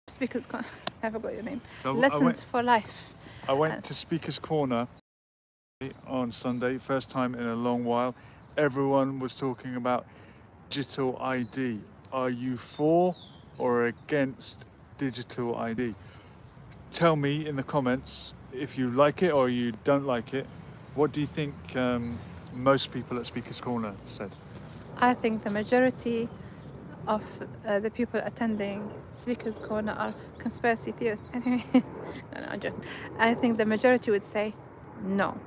Speakers Corner. I forgot your name. So Lessons for Life. I went to Speaker's Corner on Sunday, first time in a long while. Everyone was talking about digital ID. Are you for or against digital ID? Tell me in the comments if you like it or you don't like it. What do you think most people at Speaker's Corner said? I think the majority of the people attending Speaker's Corner are conspiracy theorists. Anyway, no, I'm joking. I think the majority would say no.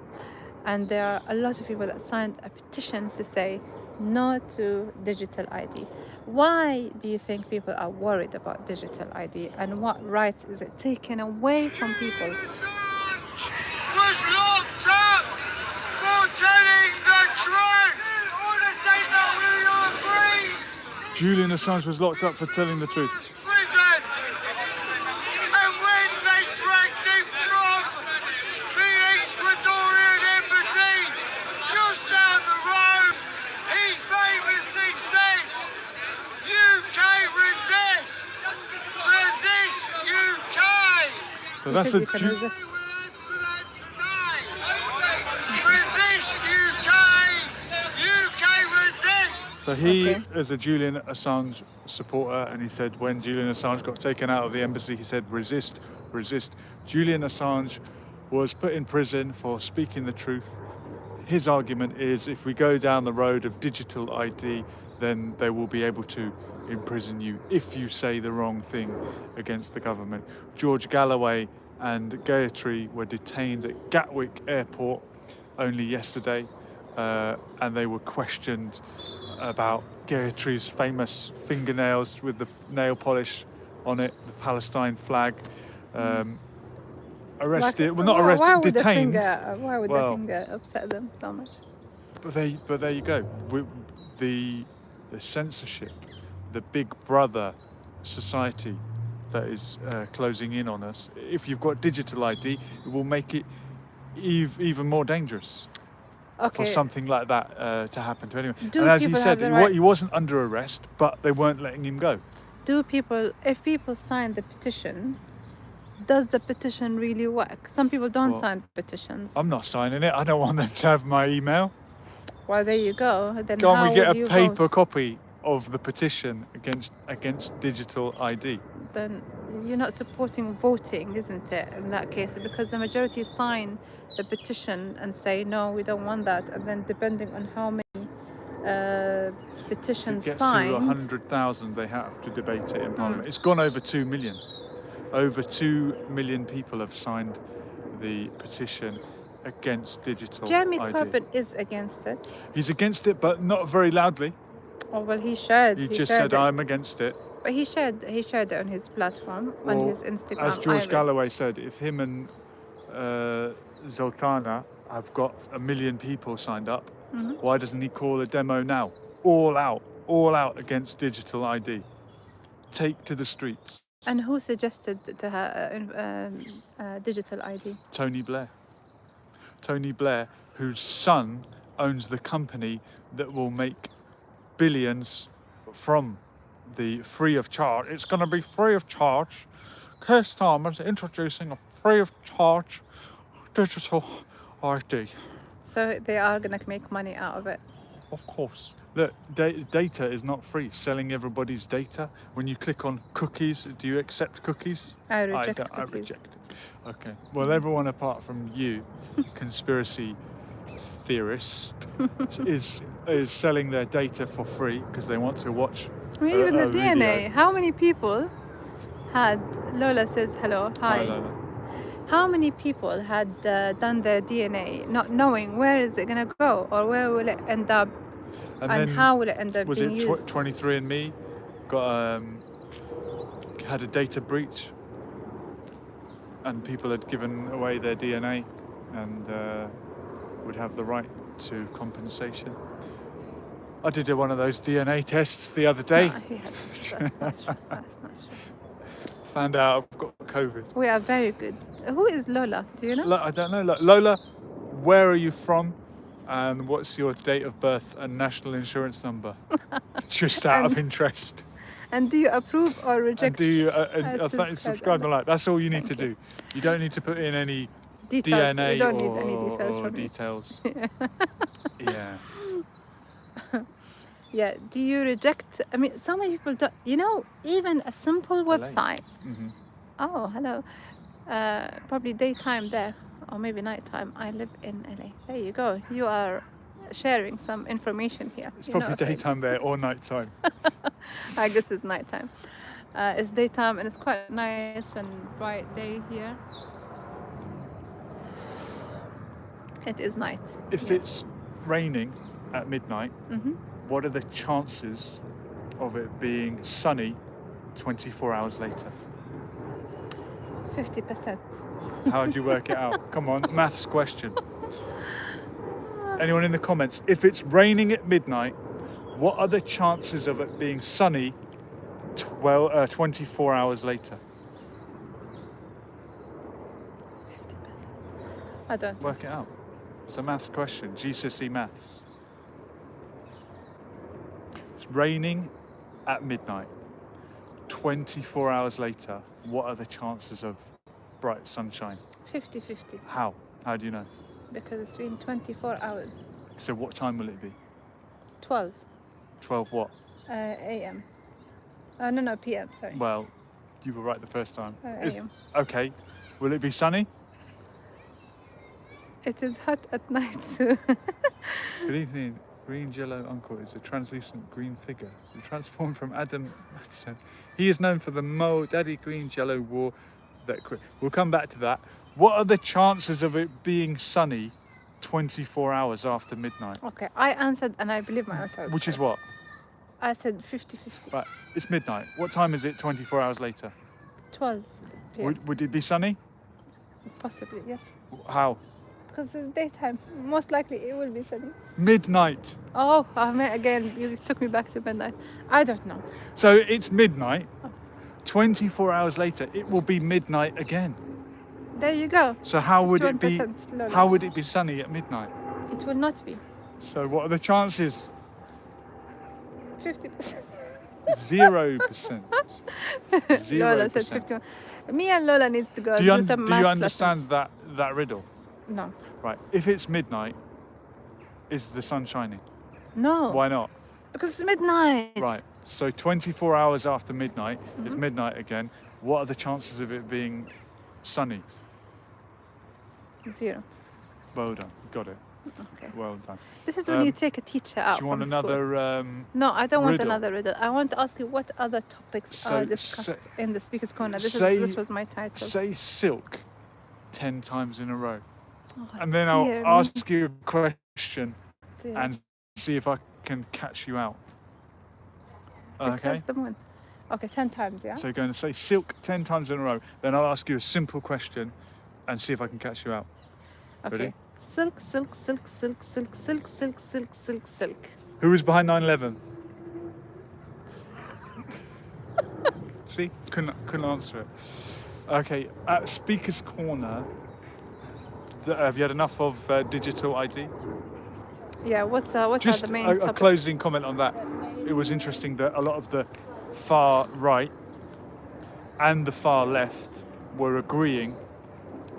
And there are a lot of people that signed a petition to say no to digital ID. Why do you think people are worried about digital ID, and what rights is it taken away from people? Was locked up for telling the truth. Julian Assange was locked up for telling the truth. Prison. And when they dragged him from the Ecuadorian embassy just down the road, he famously said, "UK resist, resist UK." So that's a Resist UK, UK resist. So he is a Julian Assange supporter, and he said when Julian Assange got taken out of the embassy, he said, resist, resist. Julian Assange was put in prison for speaking the truth. His argument is if we go down the road of digital ID, then they will be able to imprison you if you say the wrong thing against the government. George Galloway and Gayatri were detained at Gatwick Airport only yesterday, and they were questioned about Gayatri's famous fingernails with the nail polish on it, the Palestine flag. Arrested, well, not arrested, why would detained. Why would the finger upset them so much? But there you go. The censorship, the Big Brother society that is closing in on us. If you've got digital ID, it will make it even more dangerous. For something like that to happen to anyone. And as he said, he wasn't under arrest, but they weren't letting him go. If people sign the petition, does the petition really work? Some people don't sign petitions. I'm not signing it. I don't want them to have my email. Well, there you go. Then Can't we get a paper copy of the petition against digital ID? Then you're not supporting voting, isn't it, in that case? Because the majority sign the petition and say, no, we don't want that. And then depending on how many petitions signed... If it gets to 100,000, they have to debate it in Parliament. It's gone over 2 million. Over 2 million people have signed the petition against digital Jeremy ID. Corbyn is against it. He's against it, but not very loudly. Oh, well, he shared. He just said, I'm against it. But he shared it on his platform, on his Instagram. As George Galloway said, if him and Zoltana have got 1 million people signed up, why doesn't he call a demo now? All out against digital ID. Take to the streets. And who suggested to her digital ID? Tony Blair. Tony Blair, whose son owns the company that will make billions from the free of charge. It's going to be free of charge. Keir Starmer's introducing a free of charge digital ID. So they are going to make money out of it. Of course. Look, data is not free. Selling everybody's data. When you click on cookies, do you accept cookies? I reject cookies. I reject it. Okay. Well, everyone apart from you, conspiracy theorist, is selling their data for free because they want to watch. I mean, even the DNA. How many people had... Lola says hello. Hi. Lola. How many people had done their DNA not knowing where is it going to go or where will it end up and how will it end up being used? Was it 23andMe had a data breach and people had given away their DNA and would have the right to compensation? I did one of those DNA tests the other day. No, that's not true. That's not true. Found out I've got COVID. We are very good. Who is Lola? Do you know? I don't know. Lola, where are you from? And what's your date of birth and national insurance number? Just out of interest. And do you approve or And reject? do you subscribe subscribe and like? That's all you need to Thank do. You don't need to put in any Details. DNA We don't or, need any details or from you. details. Yeah. Yeah. Do you reject? I mean, so many people don't. You know, even a simple website. hmm Oh, hello. Probably daytime there, or maybe nighttime. I live in LA. There you go. You are sharing some information here. It's You're not probably afraid. daytime there or nighttime. I guess it's nighttime. It's daytime and it's quite nice and bright day here. It is night. If yes. it's raining at midnight, Mhm. what are the chances of it being sunny 24 hours later? 50%. How do you work it out? Come on, maths question. Anyone in the comments? If it's raining at midnight, what are the chances of it being sunny 24 hours later? 50%. I don't. Work it out. It's a maths question, GCSE maths. It's raining at midnight. 24 hours later, what are the chances of bright sunshine? 50-50. How? How do you know? Because it's been 24 hours. So what time will it be? 12 12 what? a.m. No, p.m. Sorry. Well, you were right the first time. a.m. Okay. Will it be sunny? It is hot at night, so Good evening. Green Jello Uncle is a translucent green figure who transformed from Adam Madison. He is known for the Mo Daddy Green Jello War. We'll come back to that. What are the chances of it being sunny 24 hours after midnight? okay. I answered, and I believe my answer. Which is what? I said 50-50. Right, it's midnight. What time is it 24 hours later? 12 p.m. Would it be sunny? Possibly, yes. How? Because it's daytime. Most likely it will be sunny. Midnight. Oh, again, you took me back to midnight. I don't know. So it's midnight. 24 hours later, it will be midnight again. There you go. So how would it be? 51% Lola. How would it be sunny at midnight? It will not be. So what are the chances? 50%. 0%. Lola said 0%. 51. Me and Lola needs to go Do you, do some do you maths understand that riddle? lessons. No. Right. If it's midnight, is the sun shining? No. Why not? Because it's midnight. Right. So 24 hours after midnight, it's midnight again. What are the chances of it being sunny? 0. Well done. Got it. Okay. Well done. This is when you take a teacher out Do you want from school. another? No, I don't want riddle? another riddle. I want to ask you what other topics So are discussed in the Speaker's Corner. say- This was my title. Say silk 10 times in a row. Oh, And then I'll dear ask you a question me. and see if I can catch you out. Okay? Because the moon. Okay, 10 times, yeah? So you're going to say silk 10 times in a row. Then I'll ask you a simple question and see if I can catch you out. Okay. Ready? Silk, silk, silk, silk, silk, silk, silk, silk, silk, silk. Who was behind 9/11? See? Couldn't answer it. Okay, at Speaker's Corner, have you had enough of digital ID? Yeah, what Just are the main a topics? closing comment on that. It was interesting that a lot of the far right and the far left were agreeing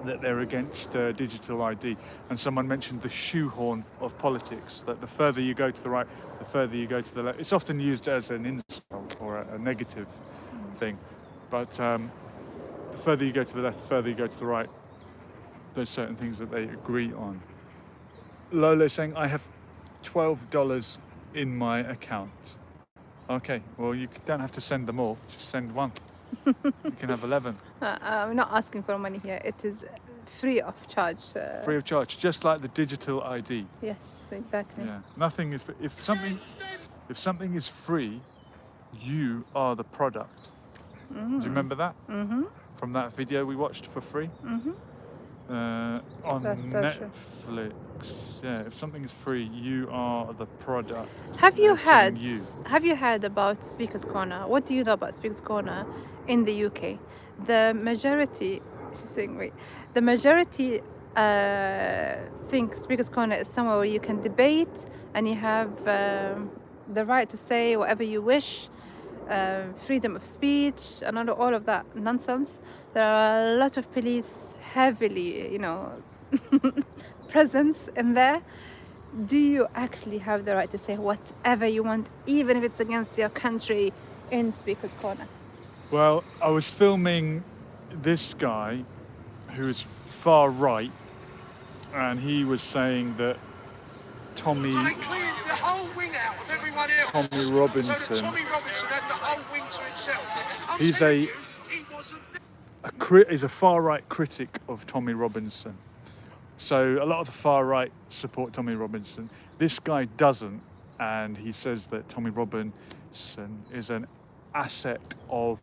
that they're against digital ID. And someone mentioned the shoehorn of politics, that the further you go to the right, the further you go to the left. It's often used as an insult or a negative thing. But the further you go to the left, the further you go to the right, there's certain things that they agree on. Lola is saying, I have $12 in my account. Okay, well, you don't have to send them all, just send one. You can have 11. I'm not asking for money here. It is free of charge. Free of charge, just like the digital ID. Yes, exactly. Yeah, nothing is, if something is free, you are the product. Do you remember that? Mm-hmm. From that video we watched for free? Mm-hmm. On That's so true. Netflix. Yeah, if something is free, you are the product. Have you They're selling heard? you. Have you heard about Speaker's Corner? What do you know about Speaker's Corner in the UK? The majority, she's saying, wait, the majority think Speaker's Corner is somewhere where you can debate and you have the right to say whatever you wish. freedom of speech, and all of that nonsense. There are a lot of police heavily, presence in there. Do you actually have the right to say whatever you want, even if it's against your country, in Speaker's Corner? Well, I was filming this guy who is far right, and he was saying that Tommy So they cleared the whole wing out of everyone else. Tommy Robinson. So that Tommy Robinson had the whole wing to himself. I'm He's telling a- you, he wasn't is a far right critic of Tommy Robinson. So a lot of the far right support Tommy Robinson. This guy doesn't, and he says that Tommy Robinson is an asset of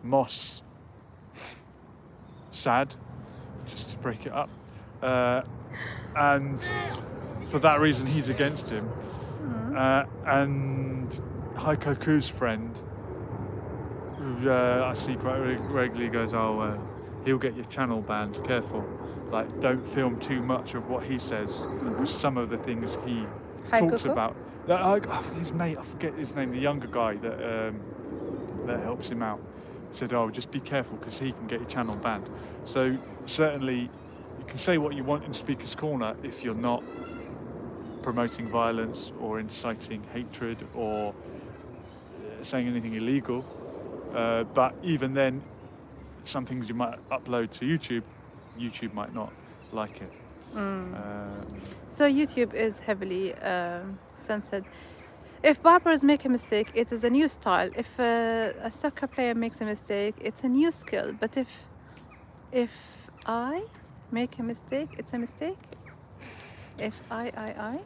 Mossad, just to break it up, and for that reason he's against him. And Haikoku's friend, who I see quite regularly, goes, he'll get your channel banned, careful, like don't film too much of what he says, because some of the things he talks Haikoku? about, his mate, I forget his name, the younger guy that helps him out, said, just be careful because he can get your channel banned. So certainly you can say what you want in Speaker's Corner if you're not promoting violence or inciting hatred or saying anything illegal, but even then, some things you might upload to YouTube might not like it. So YouTube is heavily censored. If barbers make a mistake, it is a new style. If a soccer player makes a mistake, it's a new skill. But if I make a mistake, it's a mistake. If I,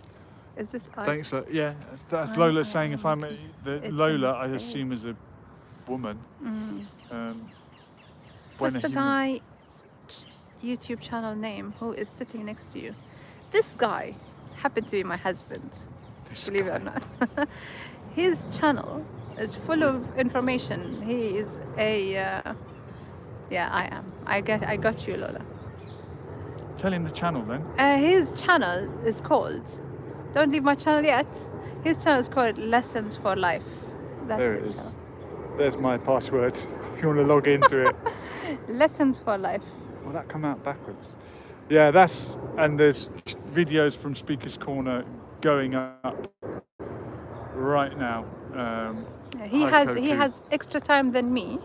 is this I? Thanks. Yeah, that's Lola saying. If I'm It's a Lola, I mistake. assume is a woman. What's when a the human- guy's YouTube channel name who is sitting next to you? This guy happened to be my husband. This Believe it guy. or not. His channel is full of information. He is I am. I got you, Lola. Tell him the channel then. His channel is called, don't leave my channel yet. His channel is called Lessons for Life. That's There it his is. channel. There's my password. If you want to log into it. Lessons for Life. Will that come out backwards? Yeah, and there's videos from Speaker's Corner going up right now. He Haikoku. has extra time than me,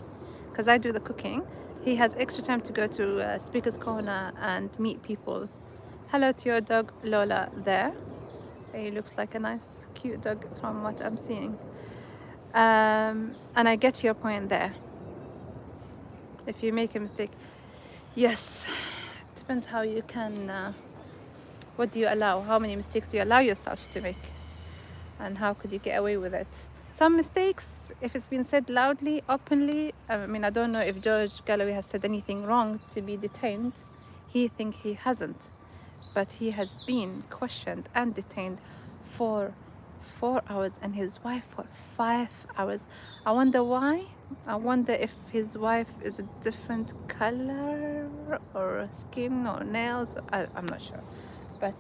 because I do the cooking. He has extra time to go to Speaker's Corner and meet people. Hello to your dog Lola there. He looks like a nice, cute dog from what I'm seeing. And I get your point there. If you make a mistake, yes, depends how you can. What do you allow? How many mistakes do you allow yourself to make? And how could you get away with it? Some mistakes, if it's been said loudly, openly, I mean, I don't know if George Galloway has said anything wrong to be detained. He hasn't, but he has been questioned and detained for 4 hours and his wife for 5 hours. I wonder why. I wonder if his wife is a different color or skin or nails. I'm not sure, but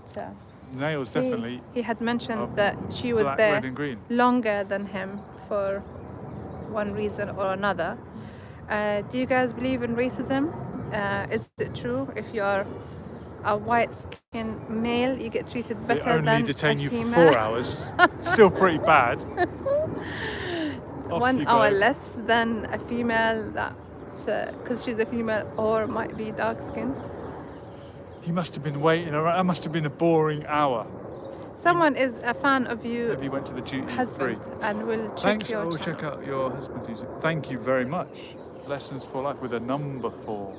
Nails definitely. he had mentioned that she was black, there red and green. longer than him for one reason or another. Do you guys believe in racism? Is it true if you're a white-skinned male, you get treated They better only than detain a you for female? 4 hours. Still pretty bad. Off 1 you hour go. less than a female that, because she's a female or might be dark-skinned. He must have been waiting around. That must have been a boring hour. Someone is a fan of you, Maybe he went to the duty husband, free. and will check Thanks. your I will channel. check out your husband's music. Thank you very much. Lessons for Life with a number 4.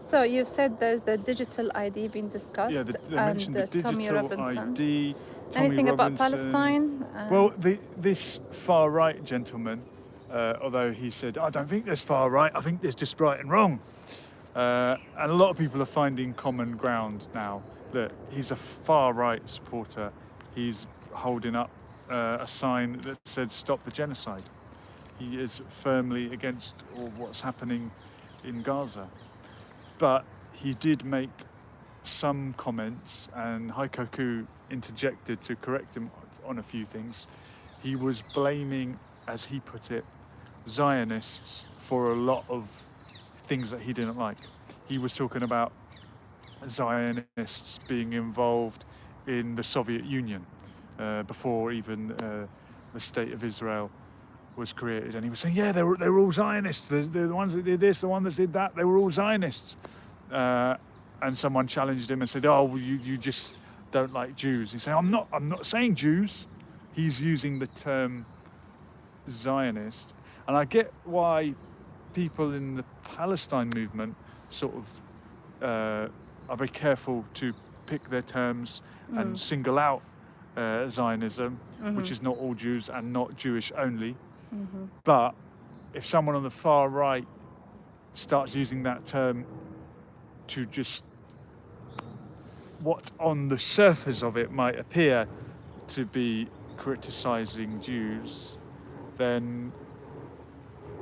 So you've said there's the digital ID being discussed, Yeah, they and mentioned the Tommy digital Robinson. ID. Tommy Anything about Robinson. Palestine? Well, this far right gentleman, although he said, I don't think there's far right, I think there's just right and wrong. And a lot of people are finding common ground now. Look, he's a far right supporter. He's holding up a sign that said stop the genocide. He is firmly against all what's happening in Gaza. But he did make some comments, and Haikoku interjected to correct him on a few things. he was blaming, as he put it, Zionists for a lot of things that he didn't like. He was talking about Zionists being involved in the Soviet Union before even the state of Israel was created, and he was saying, yeah, they were all Zionists. They're the ones that did this, the one that did that. They were all Zionists. And someone challenged him and said, "Oh, well, you just don't like Jews." He said, "I'm not saying Jews." He's using the term Zionist, and I get why people in the Palestine movement sort of are very careful to pick their terms and single out Zionism, which is not all Jews and not Jewish only. But if someone on the far right starts using that term to just what on the surface of it might appear to be criticizing Jews, then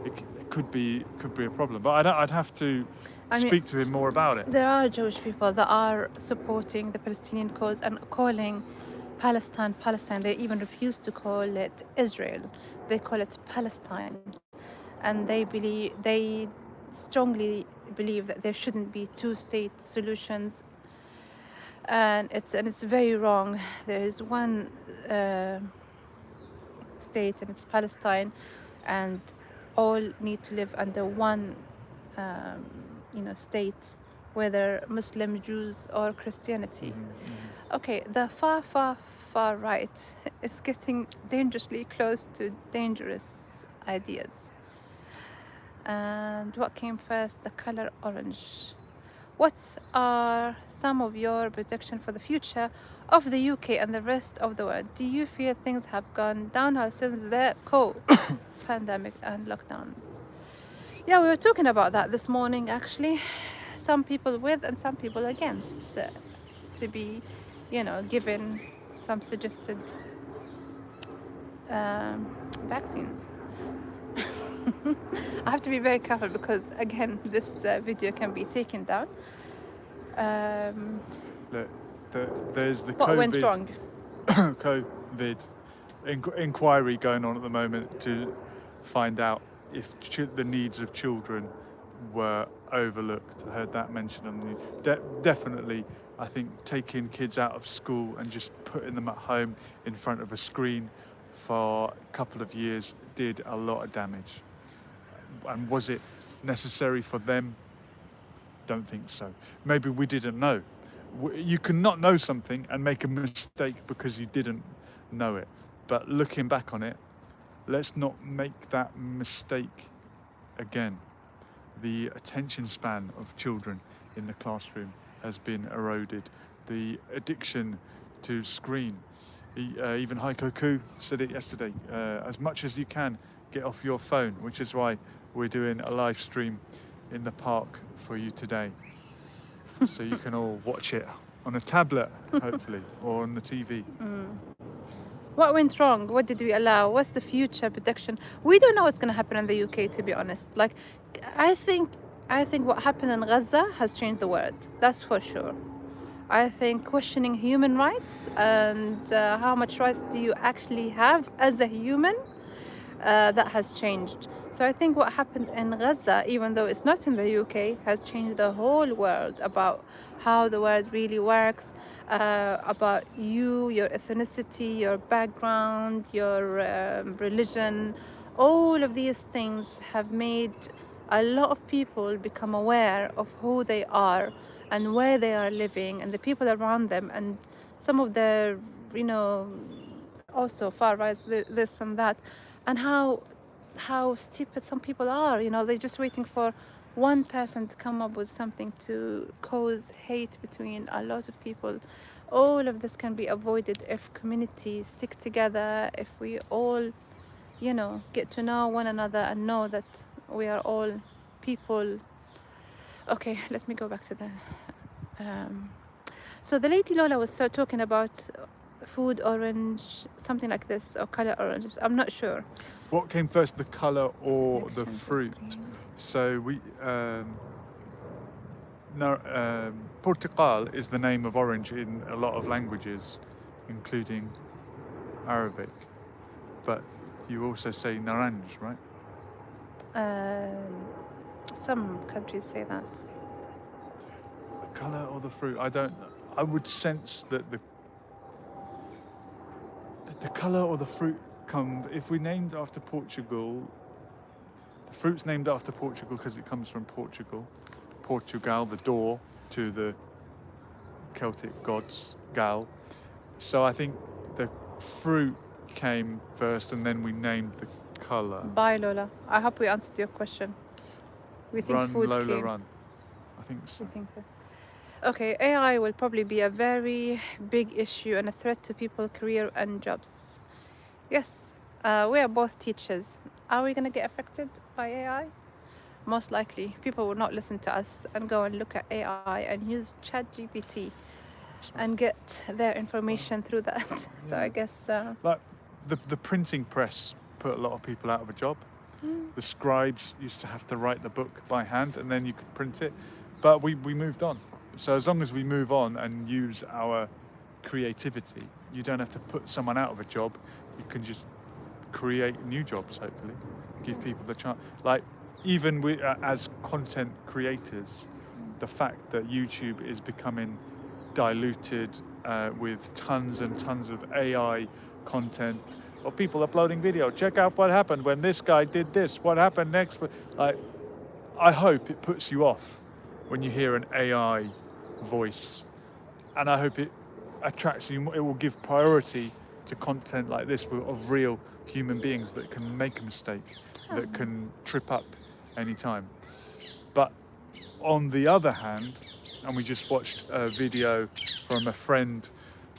it could be a problem. But I'd have to speak to him more about it. There are Jewish people that are supporting the Palestinian cause and calling Palestine. They even refuse to call it Israel. They call it Palestine, and they strongly believe that there shouldn't be two-state solutions, and it's very wrong. There is one state, and it's Palestine, and all need to live under one state, whether Muslim, Jews, or Christianity. Okay, the far right is getting dangerously close to dangerous ideas. And what came first? The color orange. What are some of your predictions for the future of the UK and the rest of the world? Do you feel things have gone downhill since the pandemic and lockdowns? Yeah, we were talking about that this morning, actually. Some people with and some people against to be, given some suggested vaccines. I have to be very careful because, again, this video can be taken down. Look, there's the what went wrong? COVID inquiry going on at the moment to find out if the needs of children were overlooked. I heard that mentioned on the news. Definitely, I think taking kids out of school and just putting them at home in front of a screen for a couple of years did a lot of damage. And was it necessary for them? Don't think so. Maybe we didn't know. You can not know something and make a mistake because you didn't know it. But looking back on it, let's not make that mistake again. The attention span of children in the classroom has been eroded. The addiction to screen. Even Heiko Koo said it yesterday. As much as you can, get off your phone, which is why we're doing a live stream in the park for you today. So you can all watch it on a tablet, hopefully, or on the TV. What went wrong? What did we allow? What's the future prediction? We don't know what's going to happen in the UK, to be honest. Like, I think what happened in Gaza has changed the world. That's for sure. I think questioning human rights and how much rights do you actually have as a human, that has changed. So I think what happened in Gaza, even though it's not in the UK, has changed the whole world about how the world really works, about your ethnicity, your background, your religion. All of these things have made a lot of people become aware of who they are and where they are living and the people around them, and some of the, also far right, this and that, and how stupid some people are. They're just waiting for one person to come up with something to cause hate between a lot of people. All of this can be avoided if communities stick together, if we all, get to know one another and know that we are all people. Okay, let me go back to the... So the lady Lola was talking about food orange, something like this, or color orange. I'm not sure. What came first, the colour or the fruit? So we... Portugal is the name of orange in a lot of languages, including Arabic. but you also say naranj, right? Some countries say that. The colour or the fruit? I would sense that the colour or the fruit come. If we named after Portugal, the fruit's named after Portugal because it comes from Portugal. Portugal, the door to the Celtic gods, Gal. So I think the fruit came first, and then we named the colour. Bye, Lola. I hope we answered your question. We think Run, food Lola, came. run. I think so. We think. Okay, AI will probably be a very big issue and a threat to people's career and jobs. Yes, we are both teachers. Are we going to get affected by AI? Most likely. People will not listen to us and go and look at AI and use ChatGPT and get their information through that. So I guess... Like the printing press put a lot of people out of a job. The scribes used to have to write the book by hand and then you could print it. But we moved on. So as long as we move on and use our creativity, you don't have to put someone out of a job. You can just create new jobs, hopefully. Give people the chance. Like, even we, as content creators, the fact that YouTube is becoming diluted with tons and tons of AI content of people uploading video. Check out what happened when this guy did this. What happened next? Like, I hope it puts you off when you hear an AI voice, and I hope it attracts you. It will give priority to content like this of real human beings that can make a mistake, that can trip up anytime. But on the other hand, and we just watched a video from a friend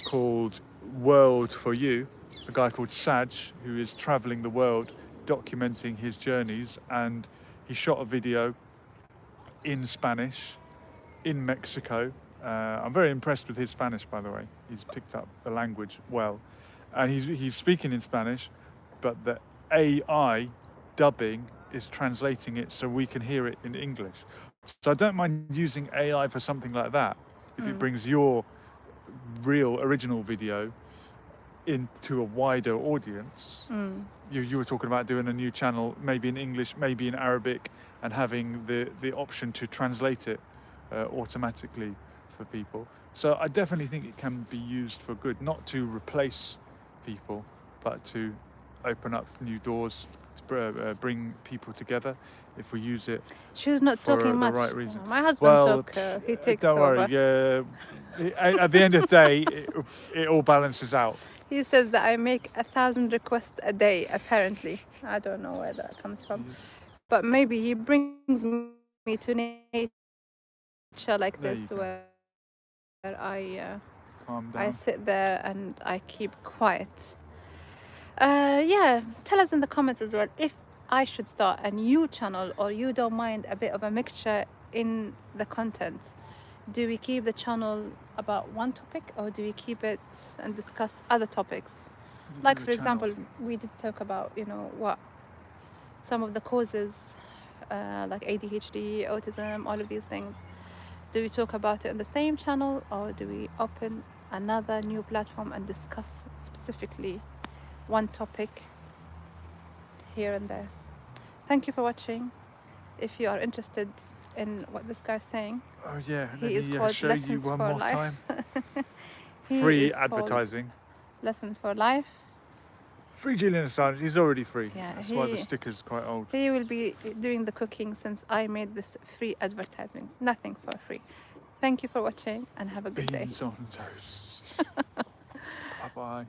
called World for You, a guy called Saj, who is traveling the world documenting his journeys, and he shot a video in Spanish in Mexico. I'm very impressed with his Spanish, by the way. He's picked up the language well, and he's speaking in Spanish, but the AI dubbing is translating it so we can hear it in English. So I don't mind using AI for something like that if it brings your real original video into a wider audience. You were talking about doing a new channel, maybe in English, maybe in Arabic, and having the option to translate it automatically for people. So I definitely think it can be used for good, not to replace people, but to open up new doors, to bring people together if we use it. She's not for talking the much. right reason. My husband he takes don't over. worry. At the end of the day, it all balances out. He says that I make 1,000 requests a day, apparently. I don't know where that comes from. But maybe he brings me to nature like There this, you go. where Calm down. I sit there and I keep quiet. Yeah, tell us in the comments as well if I should start a new channel, or you don't mind a bit of a mixture in the content. Do we keep the channel about one topic, or do we keep it and discuss other topics? Like, for example, we did talk about, what some of the causes, like ADHD, autism, all of these things. Do we talk about it on the same channel, or do we open another new platform and discuss specifically one topic here and there? Thank you for watching. If you are interested in what this guy's saying, Oh yeah, he is let me called show you Lessons one for more Life. time. He Free is called advertising. Lessons for Life. Free Julian Assange. He's already free. Yeah, That's why the sticker's quite old. He will be doing the cooking since I made this free advertising. Nothing for free. Thank you for watching and have a good day. Beans on toast. Bye bye.